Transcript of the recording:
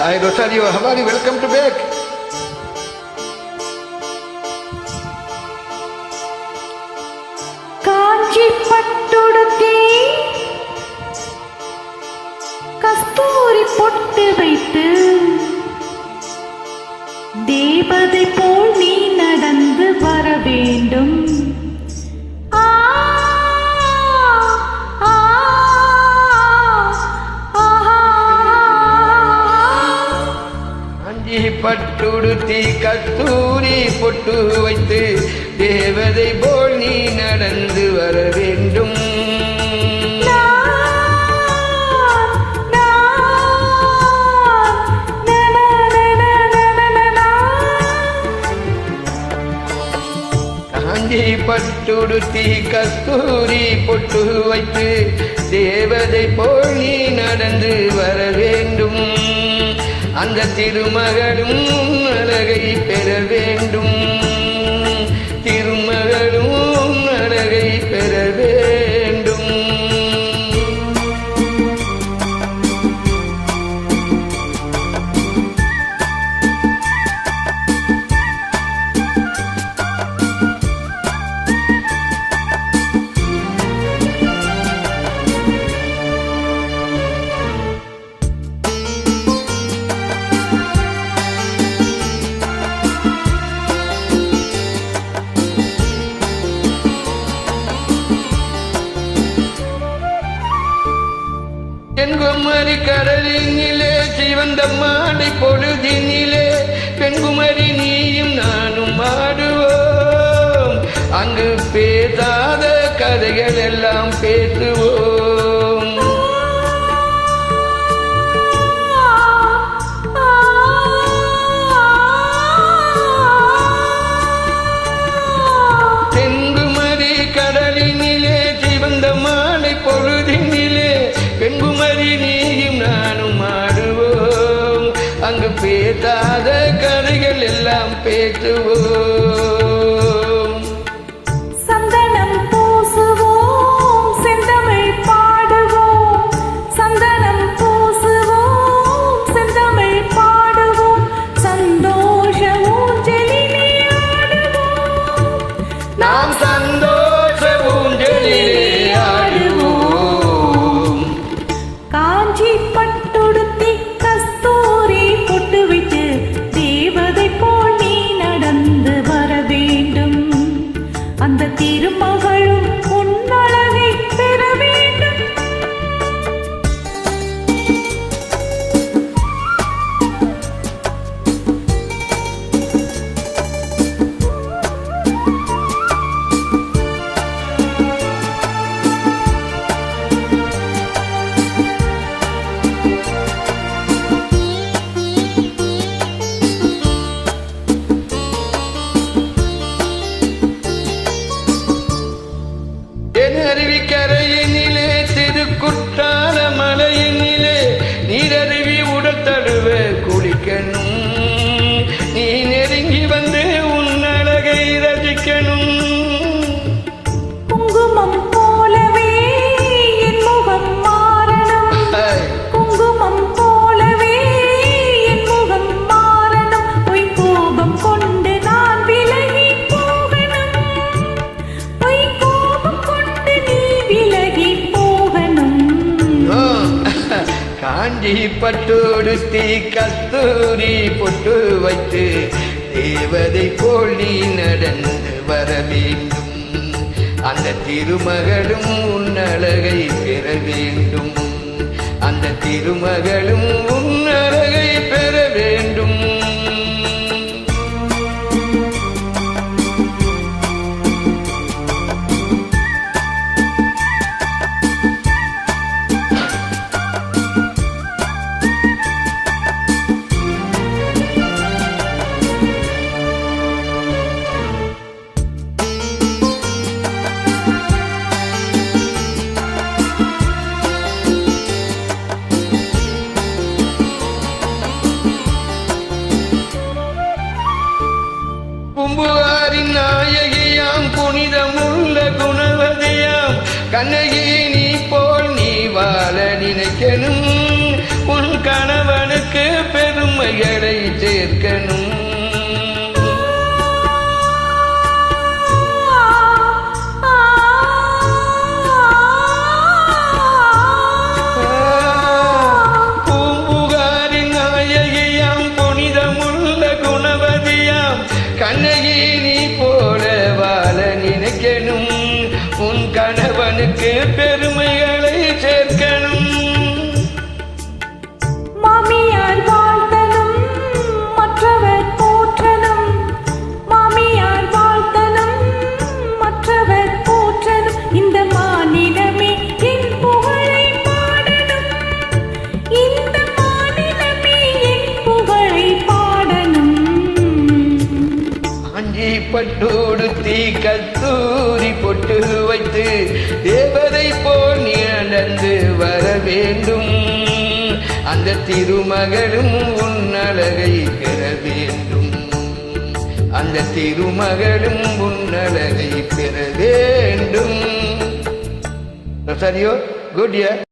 Hi Rosario, how are you? Welcome to back. காஞ்சி பட்டுடுத்தி கஸ்தூரி பொட்டு வைத்து தேவதை போல் நீ நடந்து வர வேண்டும். பட்டுடுத்தி கஸ்தூரி பொட்டு வைத்து தேவதை போல் நீ நடந்து வர வேண்டும். காஞ்சி பட்டுடுத்தி கஸ்தூரி பொட்டு வைத்து தேவதை போல் நீ நடந்து வர வேண்டும். அந்த திருமகளும் அழகை பெற வேண்டும். திருமகளும் அழகை பெற வேண்டும். தென்குமரி கடலினிலே சிவந்த மாலை பொழுதினிலே பெண்குமரி நீயும் நானும் ஆடுவோம். அங்கு பேசாத கதைகள் எல்லாம் பேசுவோம். தென்குமரி கடலினிலே சிவந்த மாலை பொழுதினிலே பெண்குமரி நீயும் நானும் ஆடுவோம். அங்கு பேசாத கதைகள் எல்லாம் பேசுவோம். சந்தனம் பூசுவோம், செந்தமிழ் பாடுவோம். சந்தனம் பூசுவோம், செந்தமிழ் பாடுவோம். சந்தோஷ ஊஞ்சலிலே ஆடுவோம். நாம் சந்தோஷ ஊஞ்சலிலே ஆடுவோம். காஞ்சி பட்டுடுத்தி கஸ்தூரி பொட்டு வைத்து தேவதை போல் நீ நடந்து வர வேண்டும். அந்த திருமகளும் உன்னழகை பெற வேண்டும். அருவிக்கரையினிலே திருக்குற்றால மலையினிலே நீரருவி உடல் தழுவ குளிக்கணும். நீ நெருங்கி வந்து உன் அழகை ரசிக்கணும். குங்குமம் போலவே என் முகம் மாறணும். குங்குமம் போலவே என் முகம் மாறணும். பொய் கோபம் கொண்டு நான் விலகி போகணும். பொய் கோபம் கொண்டு நீ விலகி போகணும். காஞ்சி பட்டுடுத்தி கஸ்தூரி பொட்டு வைத்து தேவதை போல் நீ நடந்து வர வேண்டும். அந்த திருமகளும் உன் அழகை பெற வேண்டும். அந்த திருமகளும் உன் அழகை பெற வேண்டும். பூம்புகாரின் நாயகியாம் புனிதமுள்ள குணவதியாம் கண்ணகி நீ போல் நீ வாழ நினைக்கணும். உன் கணவனுக்கு பெரு பட்டுடுத்தி கஸ்தூரி பொட்டு வைத்து தேவதை போல் நீ நடந்து வர வேண்டும். அந்த திருமகளும் உன்னழகை பெற வேண்டும். அந்த திருமகளும் உன்னழகை பெற வேண்டும். Rosario, good year.